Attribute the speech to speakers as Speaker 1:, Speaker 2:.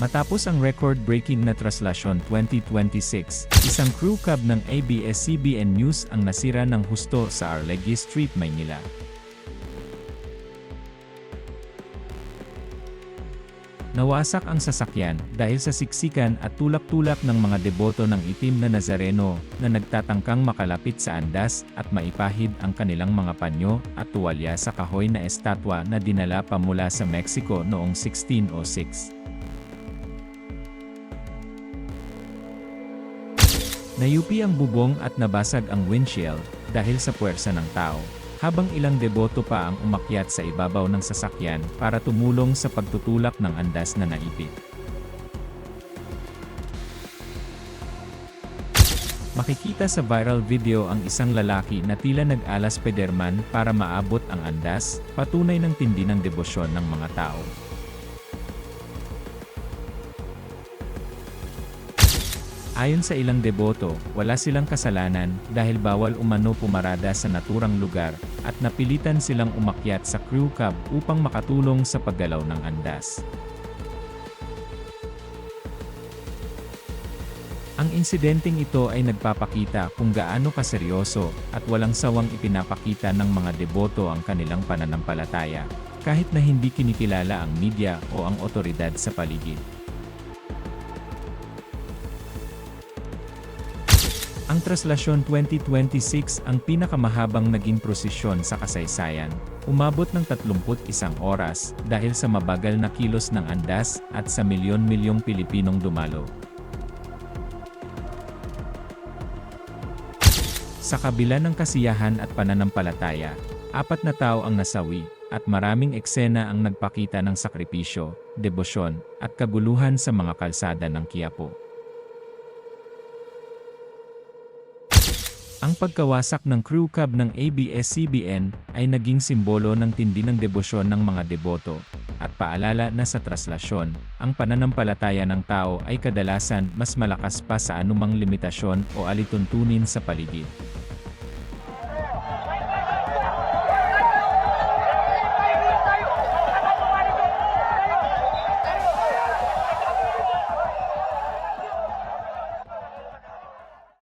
Speaker 1: Matapos ang record-breaking na Traslasyon 2026, isang crew cab ng ABS-CBN News ang nasira ng husto sa Arlegui Street, Maynila. Nawasak ang sasakyan dahil sa siksikan at tulak-tulak ng mga deboto ng itim na Nazareno na nagtatangkang makalapit sa andas at maipahid ang kanilang mga panyo at tuwalya sa kahoy na estatwa na dinala pa mula sa Mexico noong 1606. Nayupi ang bubong at nabasag ang windshield dahil sa puwersa ng tao, habang ilang deboto pa ang umakyat sa ibabaw ng sasakyan para tumulong sa pagtutulak ng andas na naipit. Makikita sa viral video ang isang lalaki na tila nag-alas Spiderman para maabot ang andas, patunay ng tindi ng debosyon ng mga tao. Ayon sa ilang deboto, wala silang kasalanan dahil bawal umano pumarada sa naturang lugar at napilitan silang umakyat sa crew cab upang makatulong sa paggalaw ng andas. Ang insidenteng ito ay nagpapakita kung gaano kaseryoso at walang sawang ipinapakita ng mga deboto ang kanilang pananampalataya, kahit na hindi kinikilala ang media o ang otoridad sa paligid. Ang Traslasyon 2026 ang pinakamahabang naging prosesyon sa kasaysayan, umabot ng 31 oras dahil sa mabagal na kilos ng andas at sa milyon-milyong Pilipinong dumalo. Sa kabila ng kasiyahan at pananampalataya, 4 na tao ang nasawi, at maraming eksena ang nagpakita ng sakripisyo, debosyon, at kaguluhan sa mga kalsada ng Quiapo. Ang pagkawasak ng crew cab ng ABS-CBN ay naging simbolo ng tindi ng debosyon ng mga deboto, at paalala na sa traslasyon, ang pananampalataya ng tao ay kadalasan mas malakas pa sa anumang limitasyon o alituntunin sa paligid.